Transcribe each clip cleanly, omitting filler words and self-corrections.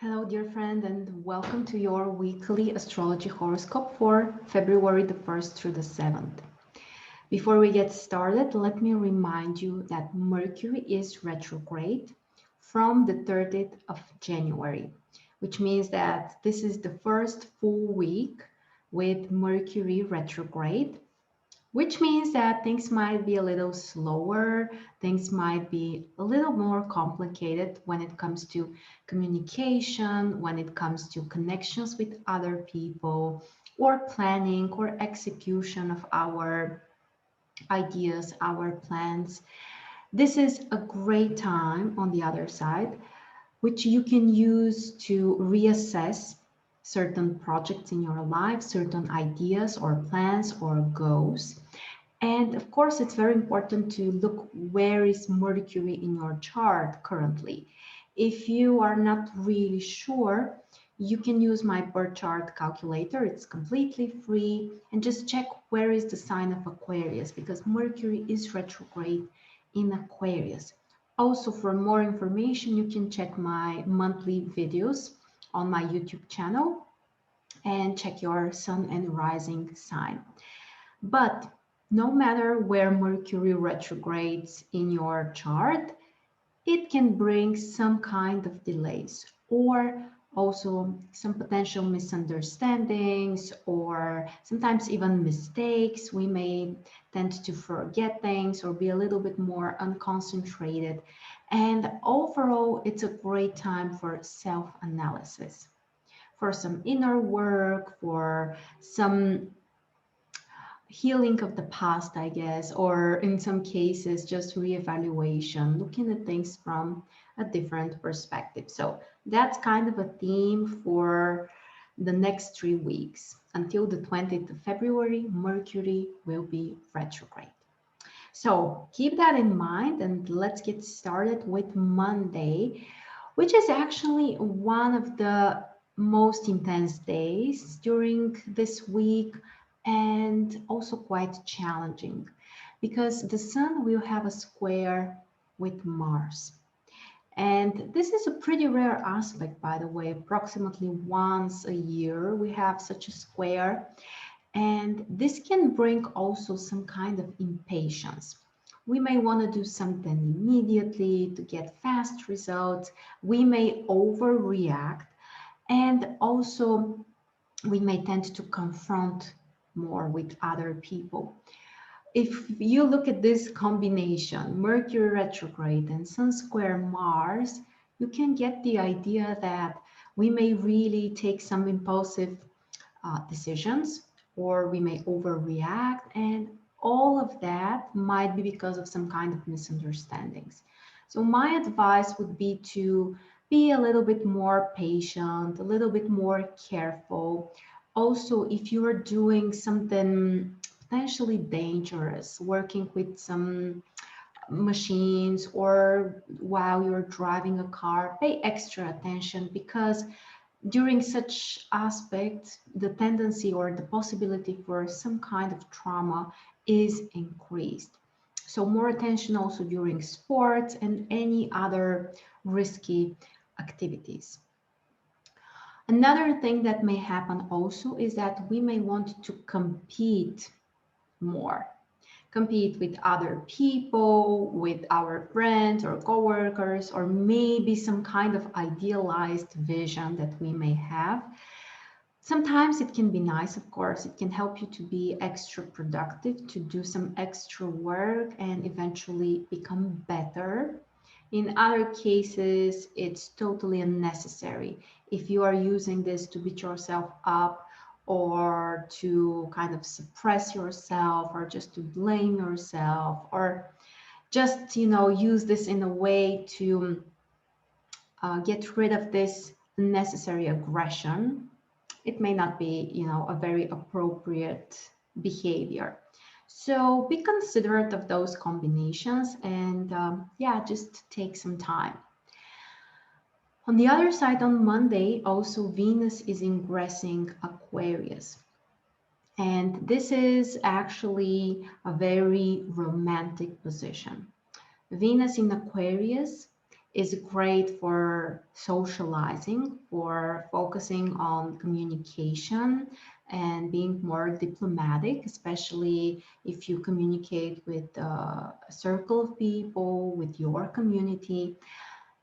Hello, dear friend, and welcome to your weekly astrology horoscope for February the 1st through the 7th. Before we get started, let me remind you that Mercury is retrograde from the 30th of January, which means that this is the first full week with Mercury retrograde, which means that things might be a little slower, things might be a little more complicated when it comes to communication, when it comes to connections with other people, or planning or execution of our ideas, our plans. This is a great time on the other side, which you can use to reassess certain projects in your life, certain ideas or plans or goals. And of course, it's very important to look where is Mercury in your chart currently. If you are not really sure, you can use my birth chart calculator. It's completely free, and just check where is the sign of Aquarius, because Mercury is retrograde in Aquarius. Also, for more information, you can check my monthly videos on my YouTube channel and check your sun and rising sign. But no matter where Mercury retrogrades in your chart, it can bring some kind of delays or also some potential misunderstandings or sometimes even mistakes. We may tend to forget things or be a little bit more unconcentrated. And overall, it's a great time for self-analysis, for some inner work, for some healing of the past, I guess, or in some cases, just reevaluation, looking at things from a different perspective. So that's kind of a theme for the next 3 weeks. Until the 20th of February, Mercury will be retrograde. So keep that in mind and let's get started with Monday, which is actually one of the most intense days during this week and also quite challenging because the sun will have a square with Mars. And this is a pretty rare aspect, by the way. Approximately once a year we have such a square, and this can bring also some kind of impatience. We may want to do something immediately to get fast results. We may overreact, and also we may tend to confront more with other people. If you look at this combination, Mercury retrograde and Sun square Mars, you can get the idea that we may really take some impulsive decisions, or we may overreact, and all of that might be because of some kind of misunderstandings. So my advice would be to be a little bit more patient, a little bit more careful. Also, if you are doing something potentially dangerous, working with some machines or while you're driving a car, pay extra attention because during such aspects, the tendency or the possibility for some kind of trauma is increased. So more attention also during sports and any other risky activities. Another thing that may happen also is that we may want to compete more, compete with other people, with our friends or coworkers, or maybe some kind of idealized vision that we may have. Sometimes it can be nice, of course. It can help you to be extra productive, to do some extra work and eventually become better. In other cases, it's totally unnecessary. If you are using this to beat yourself up or to kind of suppress yourself or just to blame yourself or just, use this in a way to get rid of this unnecessary aggression, it may not be, a very appropriate behavior. So be considerate of those combinations and yeah, just take some time. On the other side, on Monday, also Venus is ingressing Aquarius. And this is actually a very romantic position. Venus in Aquarius is great for socializing, for focusing on communication and being more diplomatic, especially if you communicate with a circle of people, with your community.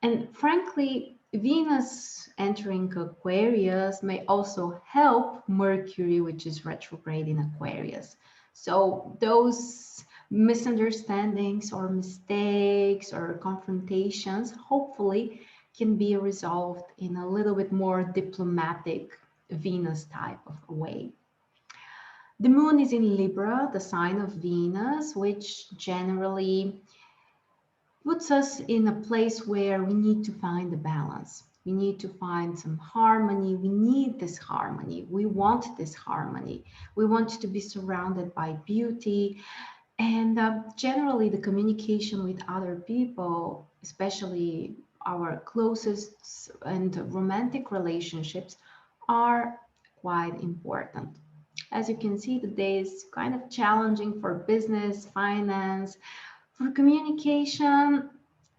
And frankly, Venus entering Aquarius may also help Mercury, which is retrograde in Aquarius. So those misunderstandings or mistakes or confrontations hopefully can be resolved in a little bit more diplomatic Venus type of a way. The moon is in Libra, the sign of Venus, which generally puts us in a place where we need to find a balance. We need to find some harmony. We need this harmony. We want this harmony. We want to be surrounded by beauty. And generally, the communication with other people, especially our closest and romantic relationships, are quite important. As you can see, the day is kind of challenging for business, finance, for communication.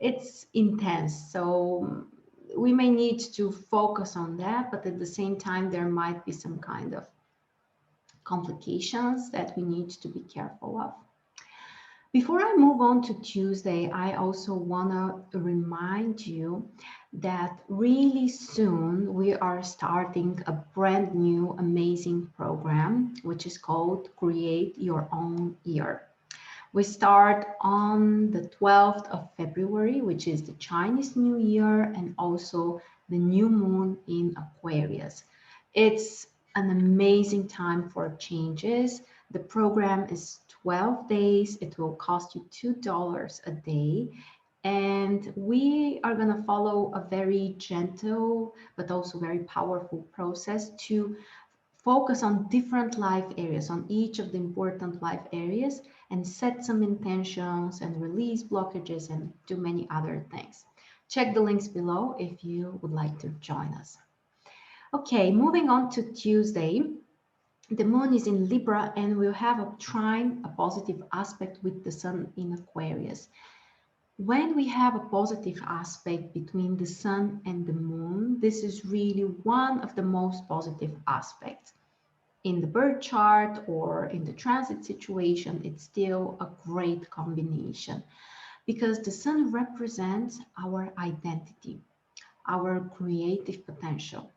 It's intense. So we may need to focus on that, but at the same time, there might be some kind of complications that we need to be careful of. Before I move on to Tuesday, I also want to remind you that really soon we are starting a brand new amazing program, which is called Create Your Own Year. We start on the 12th of February, which is the Chinese New Year and also the new moon in Aquarius. It's an amazing time for changes. The program is 12 days. It will cost you $2 a day. And we are going to follow a very gentle but also very powerful process to focus on different life areas, on each of the important life areas, and set some intentions and release blockages and do many other things. Check the links below if you would like to join us. Okay, moving on to Tuesday. The moon is in Libra and we'll have a trine, a positive aspect with the sun in Aquarius. When we have a positive aspect between the sun and the moon, this is really one of the most positive aspects. In the birth chart or in the transit situation, it's still a great combination because the sun represents our identity, our creative potential.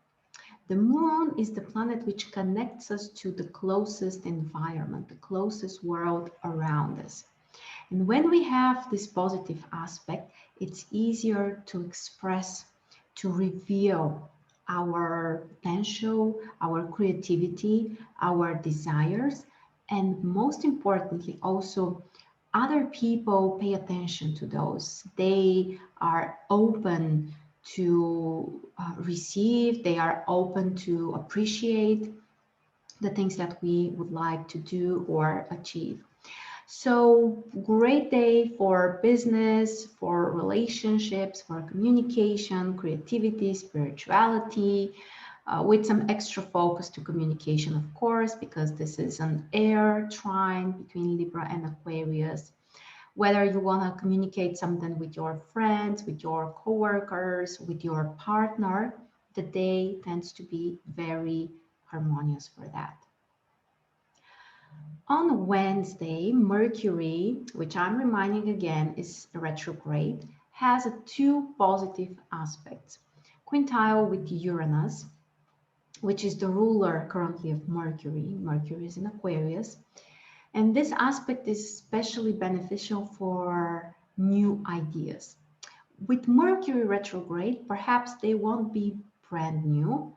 The moon is the planet which connects us to the closest environment, the closest world around us. And when we have this positive aspect, it's easier to express, to reveal our potential, our creativity, our desires, and most importantly, also other people pay attention to those. They are open to receive, they are open to appreciate the things that we would like to do or achieve. So great day for business, for relationships, for communication, creativity, spirituality, with some extra focus to communication, of course, because this is an air trine between Libra and Aquarius. Whether you want to communicate something with your friends, with your coworkers, with your partner, the day tends to be very harmonious for that. On Wednesday, Mercury, which I'm reminding again is retrograde, has two positive aspects. Quintile with Uranus, which is the ruler currently of Mercury. Mercury is in Aquarius. And this aspect is especially beneficial for new ideas. With Mercury retrograde, perhaps they won't be brand new,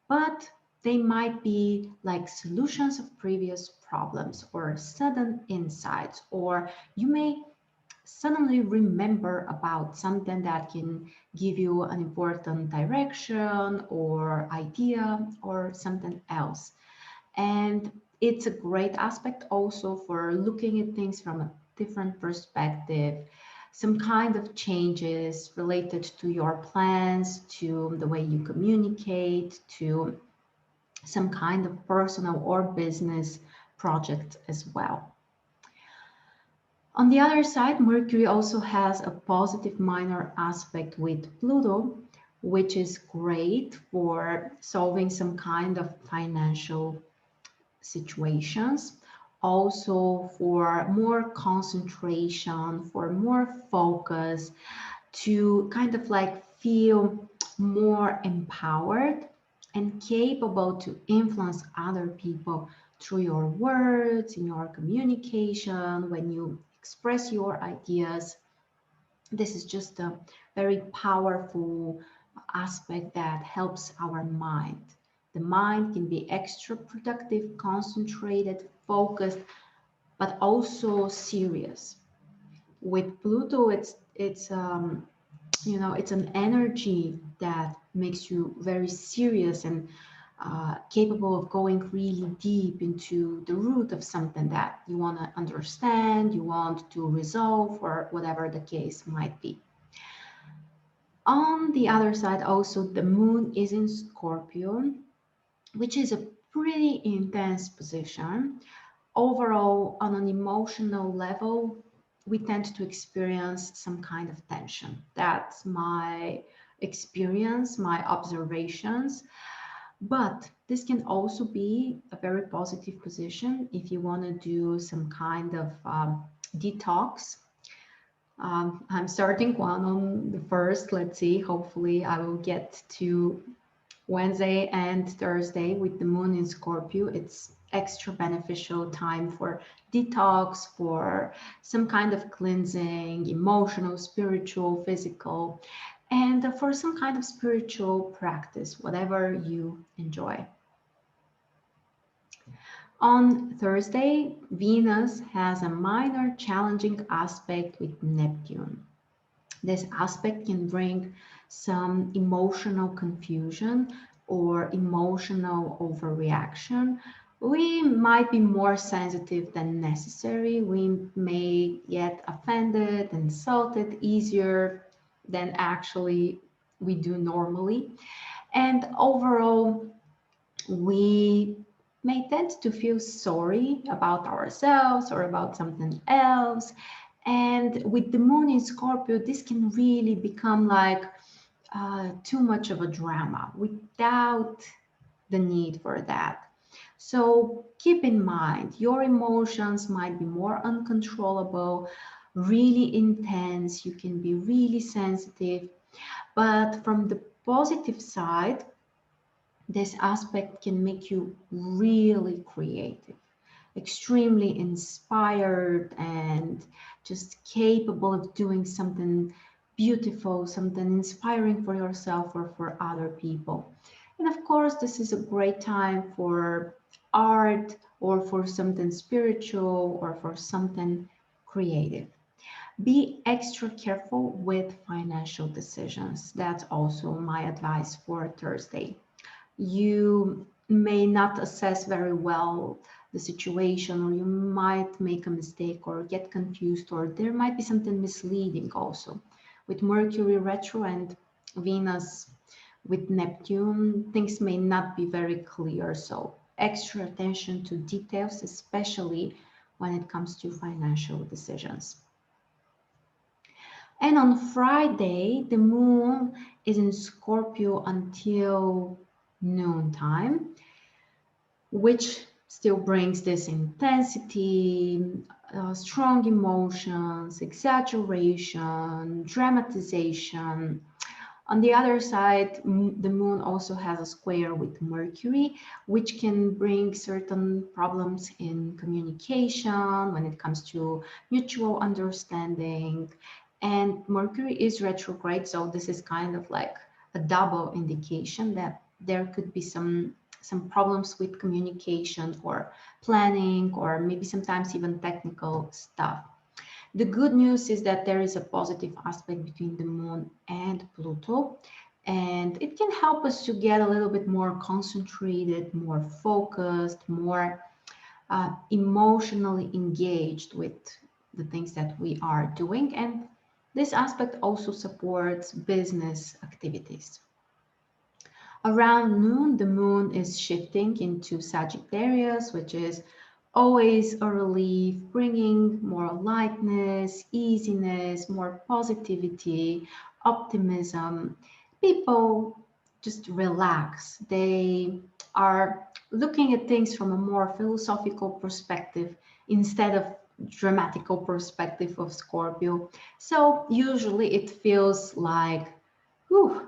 but they might be like solutions of previous problems or sudden insights, or you may suddenly remember about something that can give you an important direction or idea or something else. And it's a great aspect also for looking at things from a different perspective, some kind of changes related to your plans, to the way you communicate, to some kind of personal or business project as well. On the other side, Mercury also has a positive minor aspect with Pluto, which is great for solving some kind of financial situations, also for more concentration, for more focus, to kind of like feel more empowered and capable to influence other people through your words, in your communication, when you express your ideas. This is just a very powerful aspect that helps our mind. The mind can be extra productive, concentrated, focused, but also serious. With Pluto, it's an energy that makes you very serious and capable of going really deep into the root of something that you want to understand, you want to resolve, or whatever the case might be. On the other side, also, the moon is in Scorpio, which is a pretty intense position. Overall, on an emotional level, we tend to experience some kind of tension. That's my experience, my observations. But this can also be a very positive position if you want to do some kind of detox. I'm starting one on the first. Let's see. Hopefully, I will get to Wednesday and Thursday with the moon in Scorpio. It's extra beneficial time for detox, for some kind of cleansing, emotional, spiritual, physical, and for some kind of spiritual practice, whatever you enjoy. On Thursday, Venus has a minor challenging aspect with Neptune. This aspect can bring some emotional confusion or emotional overreaction. We might be more sensitive than necessary. We may get offended, insulted easier than actually we do normally. And overall, we may tend to feel sorry about ourselves or about something else. And with the moon in Scorpio, this can really become like too much of a drama without the need for that. So keep in mind, your emotions might be more uncontrollable, really intense. You can be really sensitive. But from the positive side, this aspect can make you really creative, extremely inspired, and just capable of doing something beautiful, something inspiring for yourself or for other people. And of course, this is a great time for art or for something spiritual or for something creative. Be extra careful with financial decisions. That's also my advice for Thursday. You may not assess very well the situation, or you might make a mistake or get confused, or there might be something misleading also. With Mercury retro and Venus with Neptune, things may not be very clear. So extra attention to details, especially when it comes to financial decisions. And on Friday, the moon is in Scorpio until noontime, which still brings this intensity, strong emotions, exaggeration, dramatization. On the other side, the moon also has a square with Mercury, which can bring certain problems in communication when it comes to mutual understanding. And Mercury is retrograde, so this is kind of like a double indication that there could be some problems with communication or planning, or maybe sometimes even technical stuff. The good news is that there is a positive aspect between the moon and Pluto, and it can help us to get a little bit more concentrated, more focused, more emotionally engaged with the things that we are doing. And this aspect also supports business activities. Around noon, the moon is shifting into Sagittarius, which is always a relief, bringing more lightness, easiness, more positivity, optimism. People just relax. They are looking at things from a more philosophical perspective instead of dramatical perspective of Scorpio. So usually it feels like, whew,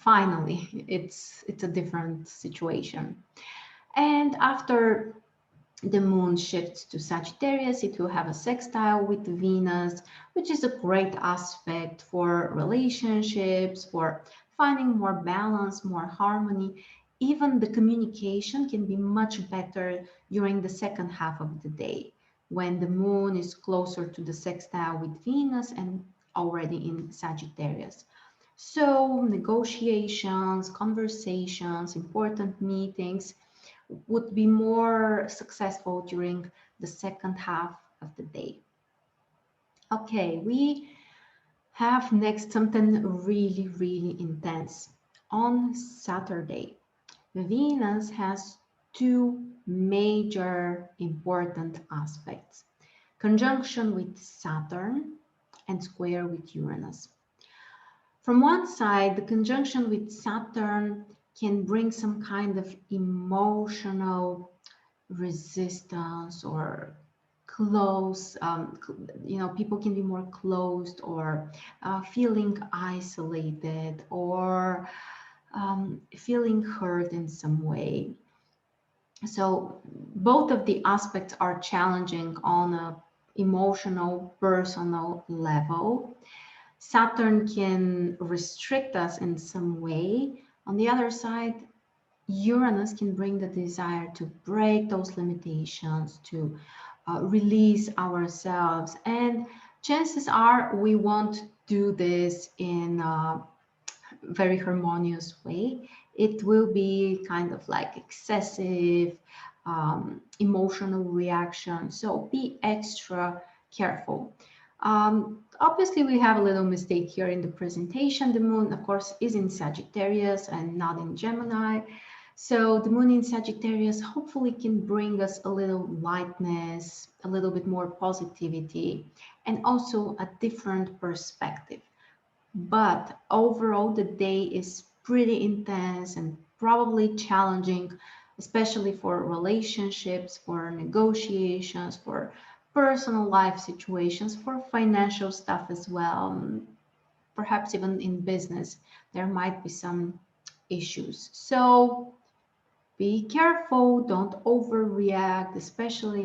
finally it's a different situation. And after the moon shifts to Sagittarius, it will have a sextile with Venus, which is a great aspect for relationships, for finding more balance, more harmony. Even the communication can be much better during the second half of the day when the moon is closer to the sextile with Venus and already in Sagittarius. So, negotiations, conversations, important meetings would be more successful during the second half of the day. Okay, we have next something really, really intense. On Saturday, Venus has two major important aspects: conjunction with Saturn and square with Uranus. From one side, the conjunction with Saturn can bring some kind of emotional resistance or close, people can be more closed or feeling isolated or feeling hurt in some way. So both of the aspects are challenging on a emotional, personal level. Saturn can restrict us in some way. On the other side, Uranus can bring the desire to break those limitations, to release ourselves. And chances are we won't do this in a very harmonious way. It will be kind of like excessive emotional reaction. So be extra careful. Obviously, we have a little mistake here in the presentation. The moon, of course, is in Sagittarius and not in Gemini. So the moon in Sagittarius hopefully can bring us a little lightness, a little bit more positivity, and also a different perspective. But overall, the day is pretty intense and probably challenging, especially for relationships, for negotiations, for personal life situations, for financial stuff as well. Perhaps even in business, there might be some issues. So be careful, don't overreact, especially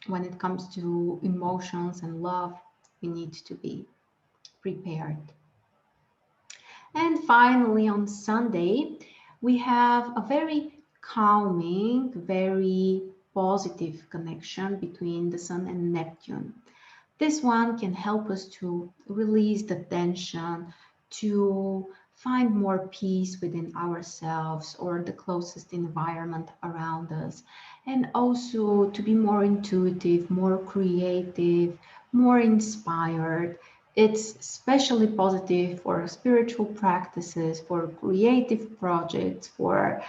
when it comes to emotions and love. We need to be prepared. And finally, on Sunday, we have a very calming, very positive connection between the Sun and Neptune. This one can help us to release the tension, to find more peace within ourselves or the closest environment around us, and also to be more intuitive, more creative, more inspired. It's especially positive for spiritual practices, for creative projects, for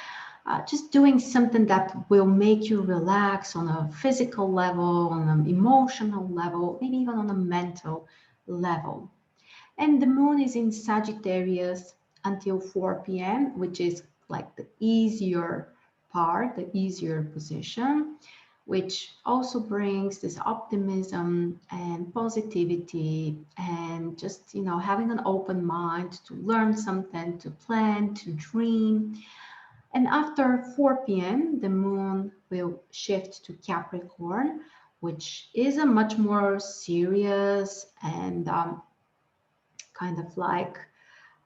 just doing something that will make you relax on a physical level, on an emotional level, maybe even on a mental level. And the moon is in Sagittarius until 4 p.m., which is like the easier part, the easier position, which also brings this optimism and positivity and just, having an open mind to learn something, to plan, to dream. And after 4 p.m., the moon will shift to Capricorn, which is a much more serious and kind of like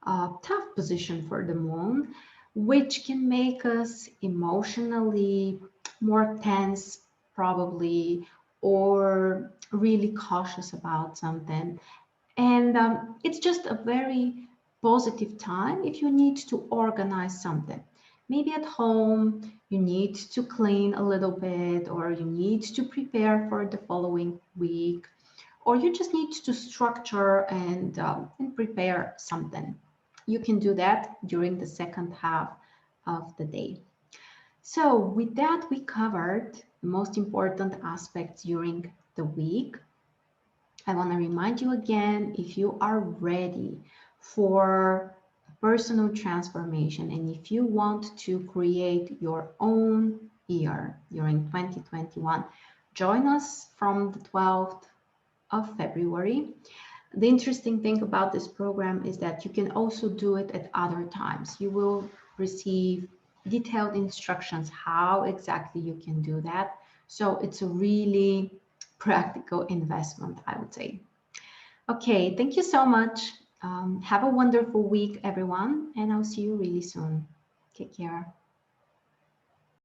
a tough position for the moon, which can make us emotionally more tense, probably, or really cautious about something. And it's just a very positive time if you need to organize something. Maybe at home, you need to clean a little bit, or you need to prepare for the following week, or you just need to structure and prepare something. You can do that during the second half of the day. So with that, we covered the most important aspects during the week. I want to remind you again, if you are ready for personal transformation and if you want to create your own year during 2021, join us from the 12th of February. The interesting thing about this program is that you can also do it at other times. You will receive detailed instructions how exactly you can do that. So it's a really practical investment, I would say. Okay, thank you so much. Have a wonderful week, everyone, and I'll see you really soon. Take care.